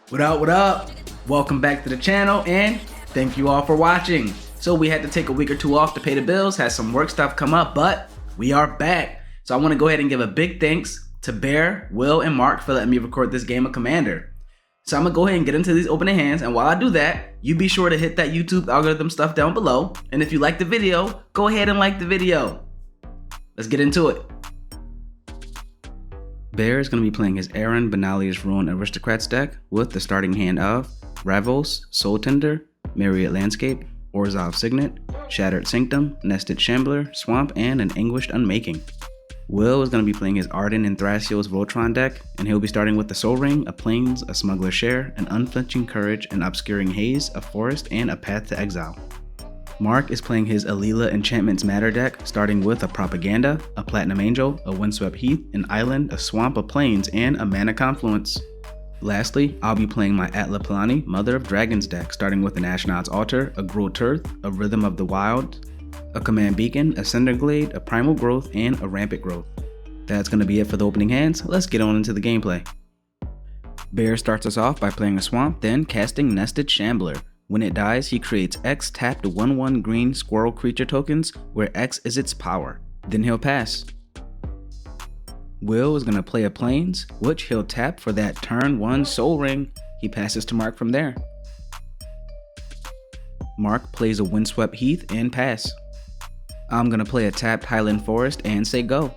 What up, what up? Welcome back to the channel and thank you all for watching. So we had to take a week or two off to pay the bills, had some work stuff come up, but we are back. So I want to go ahead and give a big thanks to Bear, Will, and Mark for letting me record this game of Commander. So I'm going to go ahead and get into these opening hands, and while I do that, you be sure to hit that YouTube algorithm stuff down below, and if you like the video, go ahead and like the video. Let's get into it. Bear is going to be playing his Aron Benali's Ruin Aristocrats deck with the starting hand of Ravos, Soul Tender, Myriad Landscape, Orzhov Signet, Shattered Sanctum, Nested Shambler, Swamp, and an Anguished Unmaking. Will is going to be playing his Ardenn and Thrasios Voltron deck, and he'll be starting with the Soul Ring, a Plains, a Smuggler's Share, an Unflinching Courage, an Obscuring Haze, a Forest, and a Path to Exile. Mark is playing his Alela Enchantments Matter deck, starting with a Propaganda, a Platinum Angel, a Windswept Heath, an Island, a Swamp, a Plains, and a Mana Confluence. Lastly, I'll be playing my Atla Mother of Dragons deck, starting with an Ashnod's Altar, a Gruul Turf, a Rhythm of the Wild, a Command Beacon, a Cinderglade, a Primal Growth, and a Rampant Growth. That's going to be it for the opening hands. Let's get on into the gameplay. Bear starts us off by playing a Swamp, then casting Nested Shambler. When it dies, he creates X tapped 1/1 green squirrel creature tokens, where X is its power. Then he'll pass. Will is going to play a Plains, which he'll tap for that turn 1 Soul Ring. He passes to Mark from there. Mark plays a Windswept Heath and pass. I'm going to play a tapped Highland Forest and say go.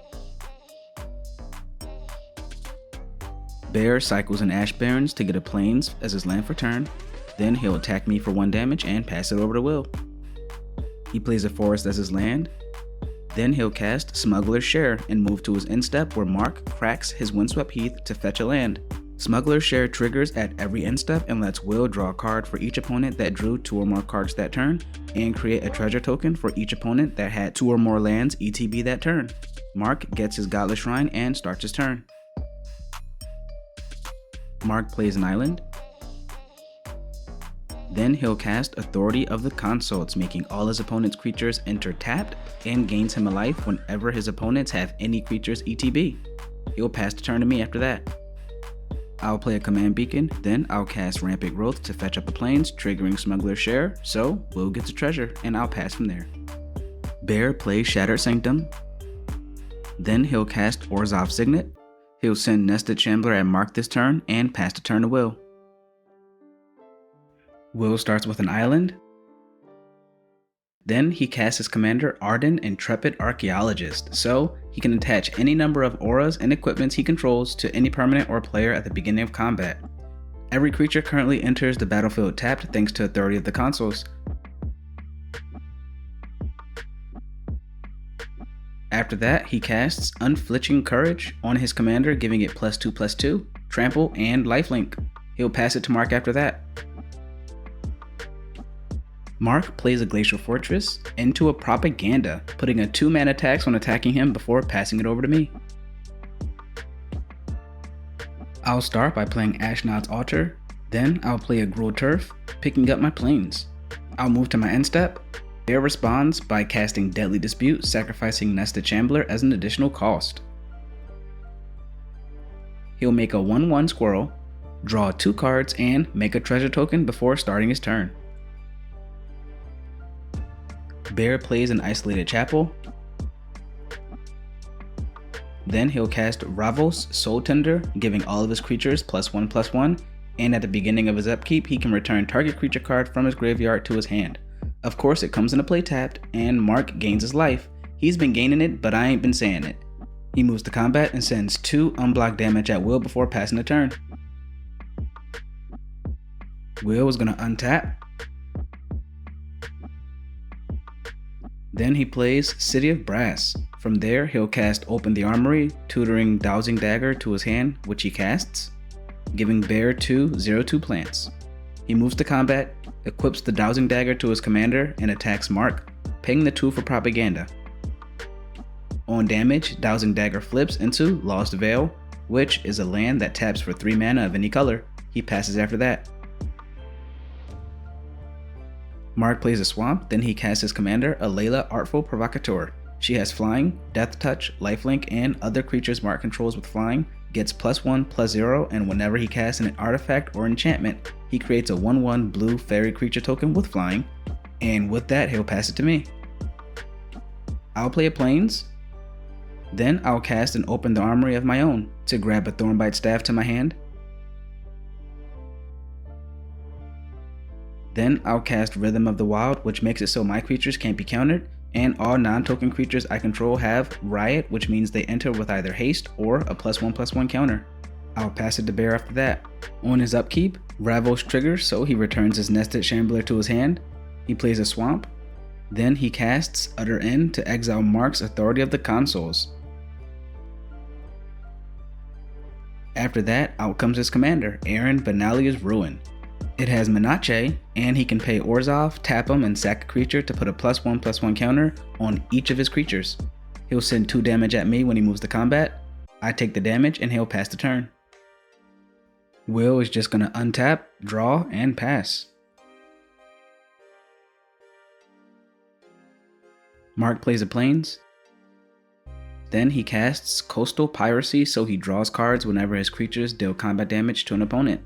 Bear cycles an Ash Barrens to get a Plains as his land for turn. Then he'll attack me for 1 damage and pass it over to Will. He plays a Forest as his land. Then he'll cast Smuggler's Share and move to his end step where Mark cracks his Windswept Heath to fetch a land. Smuggler's Share triggers at every end step and lets Will draw a card for each opponent that drew 2 or more cards that turn, and create a treasure token for each opponent that had 2 or more lands ETB that turn. Mark gets his Godless Shrine and starts his turn. Mark plays an Island. Then he'll cast Authority of the Consults, making all his opponent's creatures enter tapped, and gains him a life whenever his opponents have any creatures ETB. He'll pass the turn to me after that. I'll play a Command Beacon, then I'll cast Rampant Growth to fetch up a Plains, triggering Smuggler's Share, so Will gets a treasure, and I'll pass from there. Bear plays Shattered Sanctum. Then he'll cast Orzhov Signet. He'll send Nested Shambler at Mark this turn, and pass the turn to Will. Will starts with an Island. Then he casts his commander Ardenn, Intrepid Archaeologist, so he can attach any number of auras and equipments he controls to any permanent or player at the beginning of combat. Every creature currently enters the battlefield tapped thanks to Authority of the Consuls. After that, he casts Unflinching Courage on his commander, giving it +2/+2, trample, and lifelink. He'll pass it to Mark after that. Mark plays a Glacial Fortress into a Propaganda, putting a 2-mana tax on attacking him before passing it over to me. I'll start by playing Ashnod's Altar, then I'll play a Gruul Turf, picking up my Plains. I'll move to my end step. Bear responds by casting Deadly Dispute, sacrificing Nested Shambler as an additional cost. He'll make a 1/1 squirrel, draw 2 cards, and make a treasure token before starting his turn. Bear plays an Isolated Chapel. Then he'll cast Ravos, Soul Tender, giving all of his creatures +1/+1, and at the beginning of his upkeep, he can return target creature card from his graveyard to his hand. Of course, it comes into play tapped, and Mark gains his life. He's been gaining it, but I ain't been saying it. He moves to combat and sends 2 unblocked damage at Will before passing the turn. Will is going to untap. Then he plays City of Brass. From there, he'll cast Open the Armory, tutoring Dowsing Dagger to his hand, which he casts, giving Bear 2 0/2 plants. He moves to combat, equips the Dowsing Dagger to his commander, and attacks Mark, paying the 2 for Propaganda. On damage, Dowsing Dagger flips into Lost Veil, which is a land that taps for 3 mana of any color. He passes after that. Mark plays a Swamp, then he casts his commander, Alela Artful Provocateur. She has Flying, Death Touch, Lifelink, and other creatures Mark controls with Flying gets +1/+0, and whenever he casts an artifact or enchantment, he creates a 1/1 blue fairy creature token with flying, and with that he'll pass it to me. I'll play a Plains, then I'll cast and open the armory of my own to grab a Thornbite Staff to my hand. Then I'll cast Rhythm of the Wild, which makes it so my creatures can't be countered, and all non-token creatures I control have Riot, which means they enter with either haste or a +1/+1 counter. I'll pass it to Bear after that. On his upkeep, Ravos triggers, so he returns his Nested Shambler to his hand. He plays a Swamp. Then he casts Utter End to exile Mark's Authority of the Consoles. After that, out comes his commander, Aron Benalia's Ruin. It has Menache, and he can pay Orzhov, tap him, and sack a creature to put a +1/+1 counter on each of his creatures. He'll send 2 damage at me when he moves to combat. I take the damage and he'll pass the turn. Will is just gonna untap, draw, and pass. Mark plays a Plains. Then he casts Coastal Piracy, so he draws cards whenever his creatures deal combat damage to an opponent.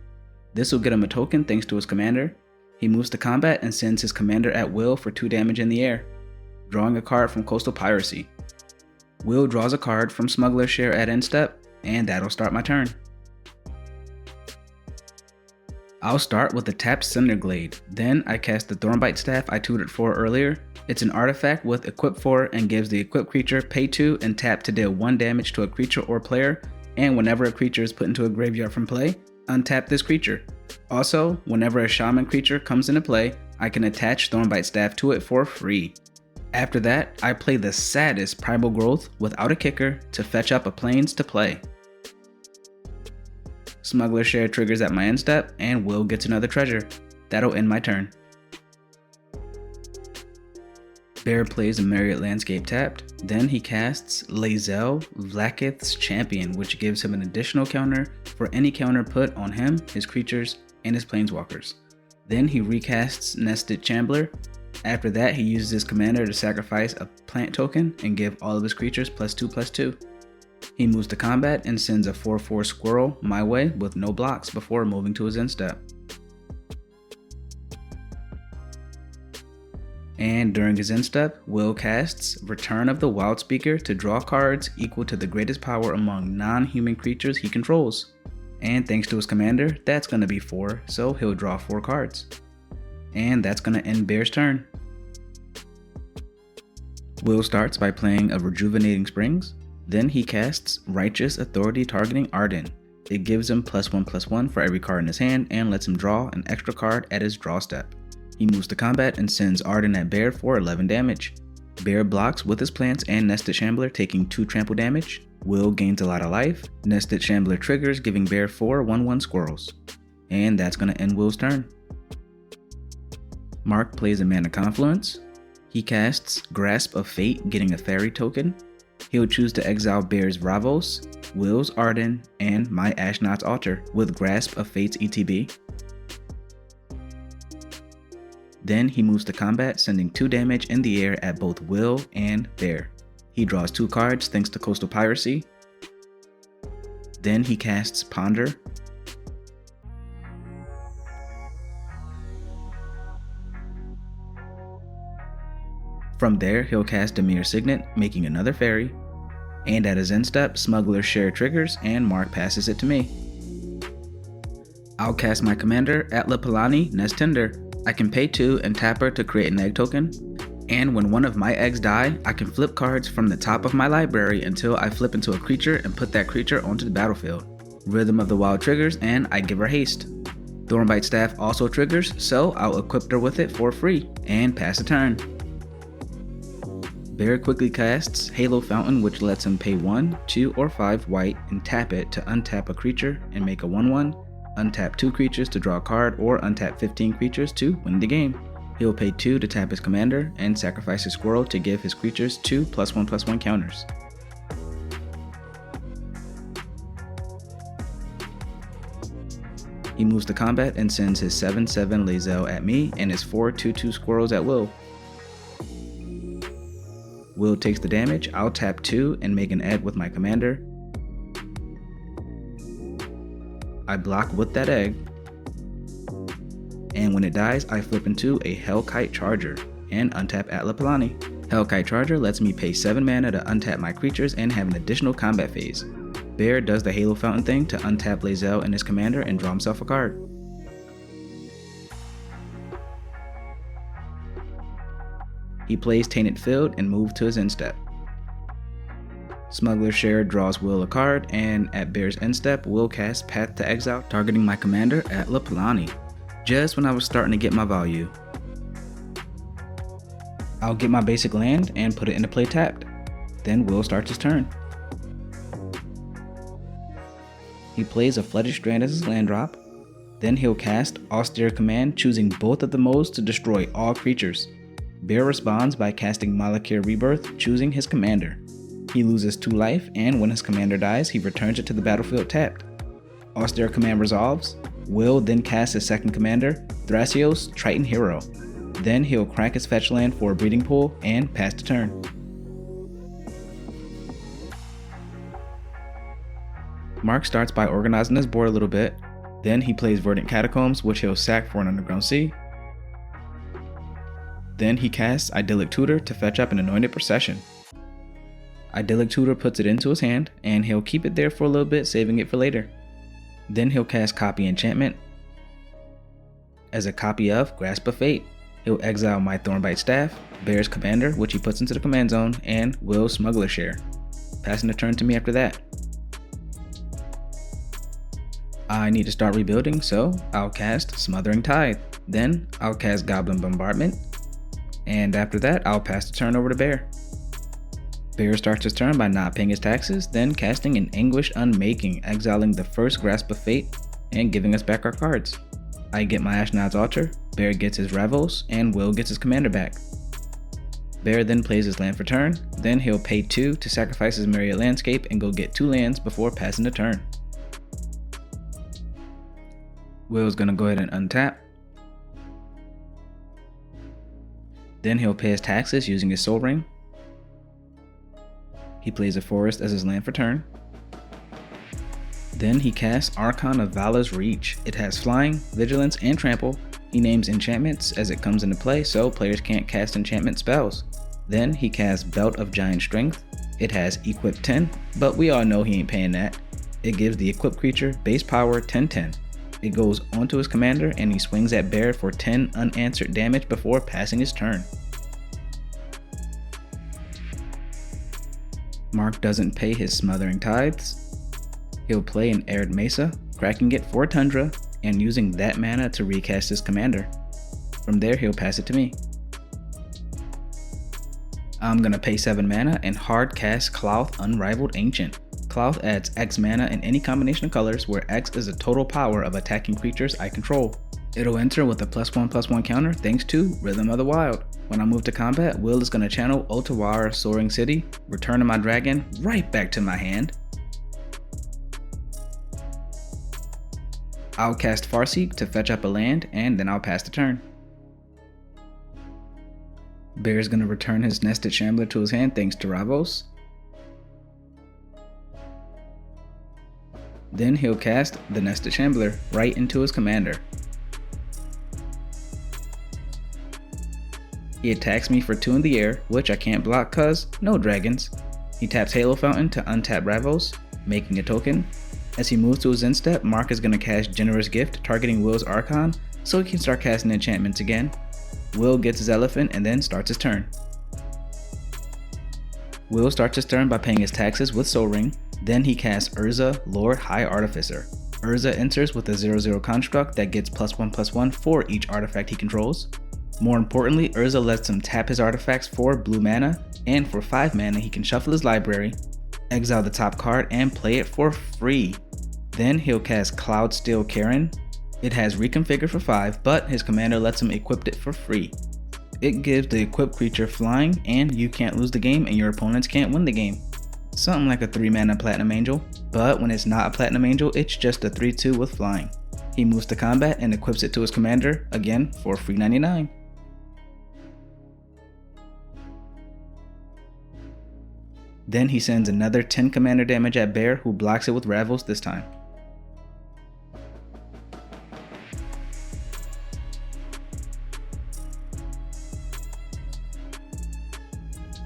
This will get him a token thanks to his commander. He moves to combat and sends his commander at will for 2 damage in the air, drawing a card from Coastal Piracy. Will draws a card from Smuggler's Share at end step, and that'll start my turn. I'll start with the tapped Cinderglade. Then I cast the Thornbite Staff I tutored for earlier. It's an artifact with equip 4 and gives the equipped creature pay 2 and tap to deal 1 damage to a creature or player, and whenever a creature is put into a graveyard from play, untap this creature. Also, whenever a shaman creature comes into play, I can attach Thornbite Staff to it for free. After that, I play the saddest Primal Growth without a kicker to fetch up a Plains to play. Smuggler's Share triggers at my end step, and Will gets another treasure. That'll end my turn. Bear plays a Myriad Landscape tapped. Then he casts Lae'zel, Vlaakith's Champion, which gives him an additional counter for any counter put on him, his creatures, and his planeswalkers. Then he recasts Nested Shambler. After that, he uses his commander to sacrifice a plant token and give all of his creatures +2/+2. He moves to combat and sends a 4/4 squirrel my way with no blocks before moving to his end step. And during his end step, Will casts Return of the Wildspeaker to draw cards equal to the greatest power among non-human creatures he controls. And thanks to his commander, that's going to be 4, so he'll draw 4 cards. And that's going to end Bear's turn. Will starts by playing a Rejuvenating Springs. Then he casts Righteous Authority targeting Ardenn. It gives him +1/+1 for every card in his hand and lets him draw an extra card at his draw step. He moves to combat and sends Ardenn at Bear for 11 damage. Bear blocks with his plants and Nested Shambler, taking 2 trample damage. Will gains a lot of life. Nested Shambler triggers, giving Bear 4 1/1 squirrels. And that's going to end Will's turn. Mark plays a Mana Confluence. He casts Grasp of Fate, getting a fairy token. He'll choose to exile Bear's Ravos, Will's Ardenn, and my Ashnod's Altar with Grasp of Fate's ETB. Then he moves to combat, sending 2 damage in the air at both Will and Bear. He draws 2 cards thanks to Coastal Piracy. Then he casts Ponder. From there, he'll cast Dimir Signet, making another fairy. And at his end step, Smuggler's Share triggers and Mark passes it to me. I'll cast my commander, Atla Nest Tender. I can pay 2 and tap her to create an egg token. And when one of my eggs die, I can flip cards from the top of my library until I flip into a creature and put that creature onto the battlefield. Rhythm of the Wild triggers and I give her haste. Thornbite Staff also triggers, so I'll equip her with it for free and pass a turn. Bear quickly casts Halo Fountain, which lets him pay 1, 2, or 5 white and tap it to untap a creature and make a 1/1, untap 2 creatures to draw a card, or untap 15 creatures to win the game. He'll pay 2 to tap his commander and sacrifice his squirrel to give his creatures 2 +1/+1 counters. He moves to combat and sends his 7/7 Lae'zel at me and his 4 2/2 squirrels at Will. Will takes the damage. I'll tap 2 and make an Ed with my commander. I block with that egg. And when it dies, I flip into a Hellkite Charger and untap Atla Palani. Hellkite Charger lets me pay 7 mana to untap my creatures and have an additional combat phase. Bear does the Halo Fountain thing to untap Lae'zel and his commander and draw himself a card. He plays Tainted Field and moves to his end step. Smuggler's Share draws Will a card, and at Bear's end step, Will casts Path to Exile, targeting my commander, Atla Palani, just when I was starting to get my value. I'll get my basic land and put it into play tapped. Then Will starts his turn. He plays a Flooded Strand as his land drop. Then he'll cast Austere Command, choosing both of the modes to destroy all creatures. Bear responds by casting Malakir Rebirth, choosing his commander. He loses 2 life, and when his commander dies, he returns it to the battlefield tapped. Austere Command resolves. Will then cast his second commander, Thrasios, Triton Hero. Then he'll crack his fetch land for a breeding pool and pass the turn. Mark starts by organizing his board a little bit. Then he plays Verdant Catacombs, which he'll sack for an Underground Sea. Then he casts Idyllic Tutor to fetch up an Anointed Procession. Idyllic Tutor puts it into his hand, and he'll keep it there for a little bit, saving it for later. Then he'll cast Copy Enchantment as a copy of Grasp of Fate. He'll exile my Thornbite Staff, Bear's commander, which he puts into the command zone, and Will's Smuggler's Share, passing the turn to me after that. I need to start rebuilding, so I'll cast Smothering Tithe. Then I'll cast Goblin Bombardment, and after that I'll pass the turn over to Bear. Bear starts his turn by not paying his taxes, then casting an Anguish Unmaking, exiling the first Grasp of Fate and giving us back our cards. I get my Ashnod's Altar, Bear gets his Ravos, and Will gets his commander back. Bear then plays his land for turn, then he'll pay 2 to sacrifice his Myriad Landscape and go get 2 lands before passing the turn. Will's gonna go ahead and untap. Then he'll pay his taxes using his Soul Ring. He plays a forest as his land for turn. Then he casts Archon of Vala's Reach. It has flying, vigilance, and trample. He names enchantments as it comes into play, so players can't cast enchantment spells. Then he casts Belt of Giant Strength. It has Equip 10, but we all know he ain't paying that. It gives the equipped creature base power 10/10. It goes onto his commander and he swings at Bear for 10 unanswered damage before passing his turn. Mark doesn't pay his Smothering Tithes. He'll play an Arid Mesa, cracking it for Tundra, and using that mana to recast his commander. From there, he'll pass it to me. I'm gonna pay 7 mana and hard cast Clouth Unrivaled Ancient. Clouth adds X mana in any combination of colors, where X is the total power of attacking creatures I control. It'll enter with a +1/+1 counter thanks to Rhythm of the Wild. When I move to combat, Will is going to channel Otawara Soaring City, returning my dragon right back to my hand. I'll cast Farseek to fetch up a land, and then I'll pass the turn. Bear's going to return his Nested Shambler to his hand thanks to Ravos. Then he'll cast the Nested Shambler right into his commander. He attacks me for 2 in the air, which I can't block cause no dragons. He taps Halo Fountain to untap Ravos, making a token. As he moves to his end step, Mark is going to cast Generous Gift, targeting Will's Archon, so he can start casting enchantments again. Will gets his Elephant and then starts his turn. Will starts his turn by paying his taxes with Soul Ring. Then he casts Urza, Lord High Artificer. Urza enters with a 0/0 construct that gets +1/+1 for each artifact he controls. More importantly, Urza lets him tap his artifacts for blue mana, and for 5 mana he can shuffle his library, exile the top card, and play it for free. Then he'll cast Cloudsteel Karen. It has Reconfigure for 5, but his commander lets him equip it for free. It gives the equipped creature flying, and you can't lose the game and your opponents can't win the game. Something like a 3 mana Platinum Angel, but when it's not a Platinum Angel, it's just a 3/2 with flying. He moves to combat and equips it to his commander, again for free 99. Then he sends another 10 commander damage at Bear, who blocks it with Ravos this time.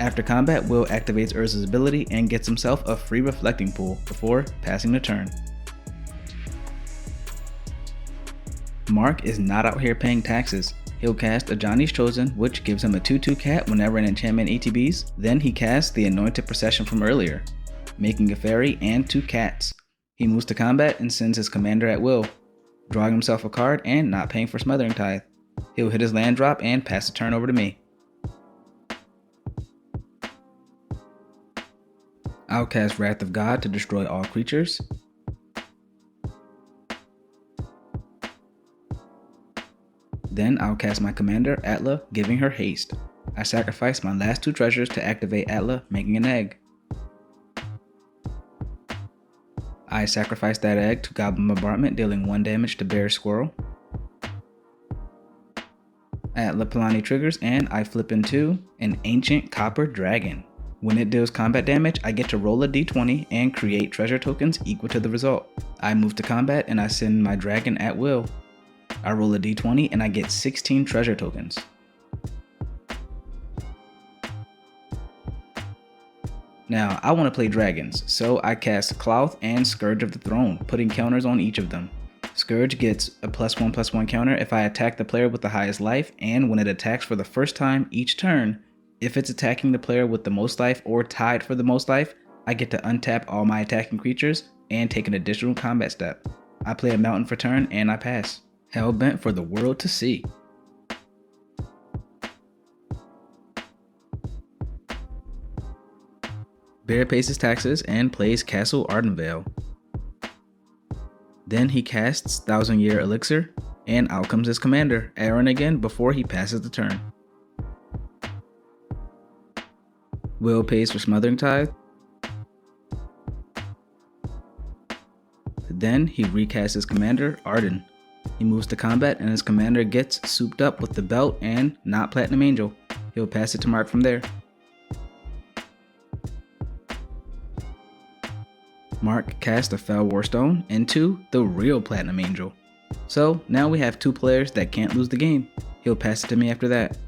After combat, Will activates Urza's ability and gets himself a free reflecting pool before passing the turn. Mark is not out here paying taxes. He'll cast Ajani's Chosen, which gives him a 2/2 cat whenever an enchantment ATBs. Then he casts the Anointed Procession from earlier, making a fairy and 2 cats. He moves to combat and sends his commander at will, drawing himself a card and not paying for Smothering Tithe. He'll hit his land drop and pass the turn over to me. I'll cast Wrath of God to destroy all creatures. Then I'll cast my commander, Atla, giving her haste. I sacrifice my last 2 treasures to activate Atla, making an egg. I sacrifice that egg to Goblin Bombardment, dealing 1 damage to Bear Squirrel. Atla Palani triggers and I flip into an Ancient Copper Dragon. When it deals combat damage, I get to roll a d20 and create treasure tokens equal to the result. I move to combat and I send my dragon at will. I roll a d20 and I get 16 treasure tokens. Now, I want to play dragons, so I cast Clouth and Scourge of the Throne, putting counters on each of them. Scourge gets a +1/+1 counter if I attack the player with the highest life, and when it attacks for the first time each turn, if it's attacking the player with the most life or tied for the most life, I get to untap all my attacking creatures and take an additional combat step. I play a mountain for turn and I pass. Hellbent for the world to see. Bear pays his taxes and plays Castle Ardenn. Then he casts Thousand Year Elixir, and out comes his commander, Aron again, before he passes the turn. Will pays for Smothering Tithe. Then he recasts his commander, Ardenn. He moves to combat and his commander gets souped up with the belt and not Platinum Angel. He'll pass it to Mark from there. Mark casts a Fell Warstone into the real Platinum Angel. So now we have 2 players that can't lose the game. He'll pass it to me after that.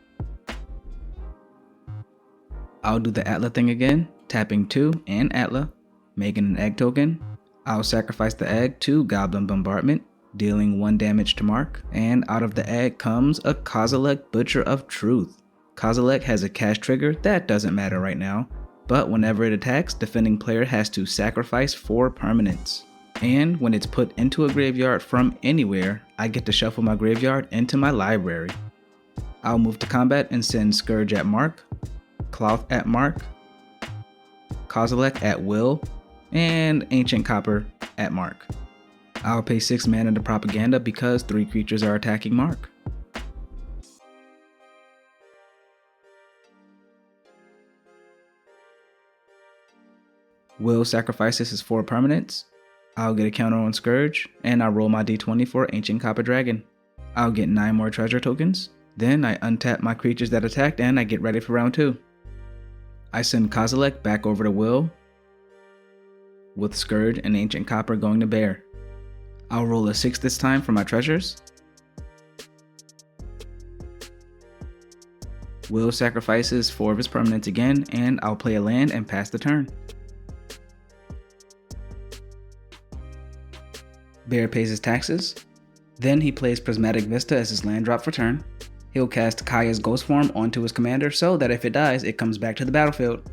I'll do the Atla thing again, tapping 2 and Atla, making an egg token. I'll sacrifice the egg to Goblin Bombardment, dealing 1 damage to Mark, and out of the egg comes a Kozilek Butcher of Truth. Kozilek has a cast trigger that doesn't matter right now, but whenever it attacks, defending player has to sacrifice 4 permanents. And when it's put into a graveyard from anywhere, I get to shuffle my graveyard into my library. I'll move to combat and send Scourge at Mark, Clouth at Mark, Kozilek at will, and Ancient Copper at Mark. I'll pay 6 mana to Propaganda because 3 creatures are attacking Mark. Will sacrifices his 4 permanents. I'll get a counter on Scourge, and I'll roll my d20 for Ancient Copper Dragon. I'll get 9 more treasure tokens. Then I untap my creatures that attacked and I get ready for round 2. I send Kozilek back over to Will, with Scourge and Ancient Copper going to Bear. I'll roll a 6 this time for my treasures. Will sacrifices 4 of his permanents again, and I'll play a land and pass the turn. Bear pays his taxes. Then he plays Prismatic Vista as his land drop for turn. He'll cast Kaya's Ghost Form onto his commander so that if it dies, it comes back to the battlefield.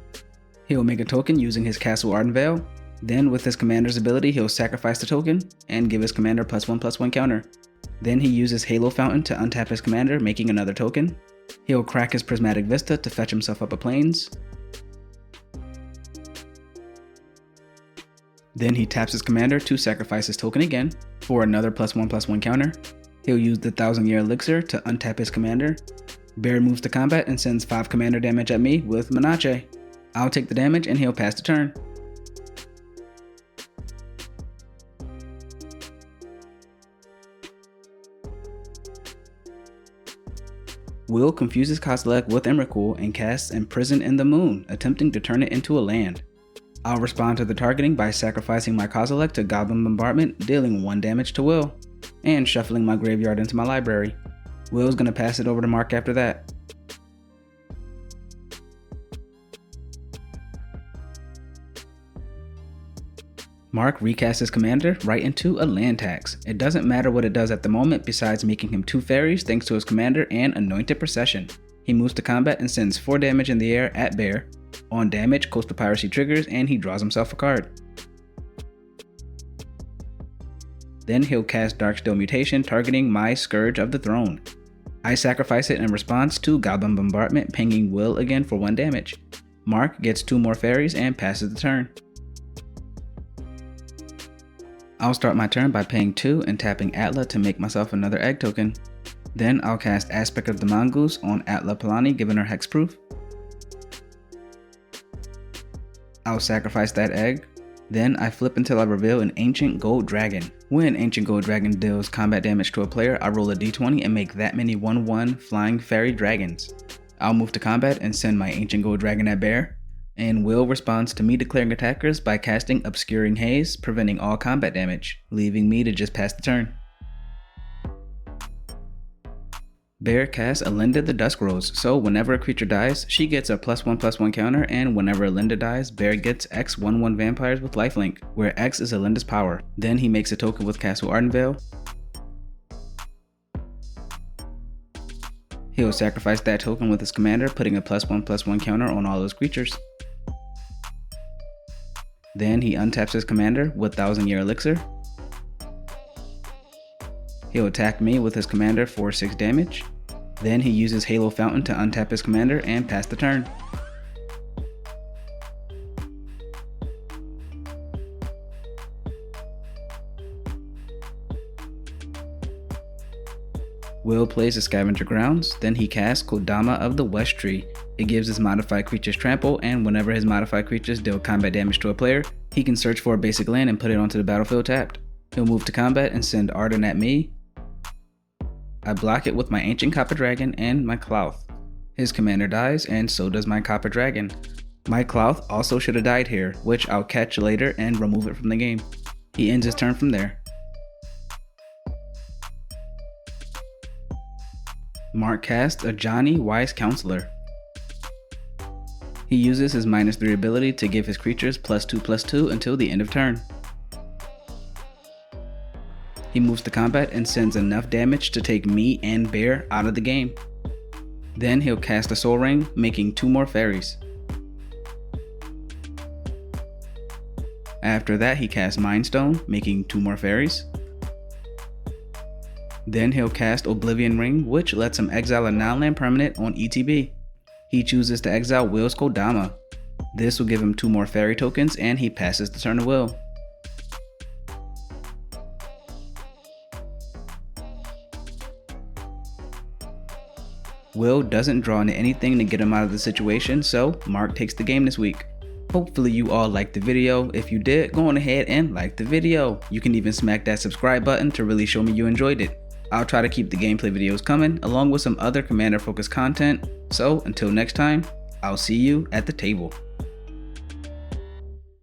He'll make a token using his Castle Ardenn. Then with his commander's ability, he'll sacrifice the token and give his commander +1/+1 counter. Then he uses Halo Fountain to untap his commander, making another token. He'll crack his Prismatic Vista to fetch himself up a plains. Then he taps his commander to sacrifice his token again for another +1/+1 counter. He'll use the Thousand Year Elixir to untap his commander. Bear moves to combat and sends 5 commander damage at me with Menache. I'll take the damage and he'll pass the turn. Will confuses Kozilek with Emrakul and casts Imprison in the Moon, attempting to turn it into a land. I'll respond to the targeting by sacrificing my Kozilek to Goblin Bombardment, dealing 1 damage to Will, and shuffling my graveyard into my library. Will's gonna pass it over to Mark after that. Mark recasts his commander right into a land tax. It doesn't matter what it does at the moment besides making him 2 fairies thanks to his commander and Anointed Procession. He moves to combat and sends 4 damage in the air at bear. On damage, Coastal Piracy triggers and he draws himself a card. Then he'll cast Darksteel Mutation targeting my Scourge of the Throne. I sacrifice it in response to Goblin Bombardment, pinging Will again for 1 damage. Mark gets 2 more fairies and passes the turn. I'll start my turn by paying 2 and tapping Atla to make myself another egg token. Then I'll cast Aspect of the Mongoose on Atla Palani, giving her hexproof. I'll sacrifice that egg. Then I flip until I reveal an Ancient Gold Dragon. When Ancient Gold Dragon deals combat damage to a player, I roll a d20 and make that many 1/1 flying fairy dragons. I'll move to combat and send my Ancient Gold Dragon at bear, and Will responds to me declaring attackers by casting Obscuring Haze, preventing all combat damage, leaving me to just pass the turn. Bear casts Alena the Dusk Rose, so whenever a creature dies, she gets a +1/+1 counter, and whenever Alena dies, Bear gets X 1/1 vampires with lifelink, where X is Alena's power. Then he makes a token with Castle Ardenn. He'll sacrifice that token with his commander, putting a +1/+1 counter on all those creatures. Then he untaps his commander with 1000 Year Elixir. He'll attack me with his commander for 6 damage. Then he uses Halo Fountain to untap his commander and pass the turn. Will plays the Scavenger Grounds, then he casts Kodama of the West Tree. It gives his modified creatures trample, and whenever his modified creatures deal combat damage to a player, he can search for a basic land and put it onto the battlefield tapped. He'll move to combat and send Ardenn at me. I block it with my Ancient Copper Dragon and my Clouth. His commander dies, and so does my Copper Dragon. My Clouth also should have died here, which I'll catch later and remove it from the game. He ends his turn from there. Mark casts a Johnny Wise Counselor. He uses his -3 ability to give his creatures +2/+2 until the end of turn. He moves to combat and sends enough damage to take me and Bear out of the game. Then he'll cast a Soul Ring, making 2 more fairies. After that, he casts Mind Stone, making 2 more fairies. Then he'll cast Oblivion Ring, which lets him exile a non-land permanent on ETB. He chooses to exile Will's Kodama. This will give him 2 more fairy tokens, and he passes the turn to Will. Will doesn't draw into anything to get him out of the situation, so Mark takes the game this week. Hopefully you all liked the video. If you did, go on ahead and like the video. You can even smack that subscribe button to really show me you enjoyed it. I'll try to keep the gameplay videos coming, along with some other commander focused content. So until next time, I'll see you at the table.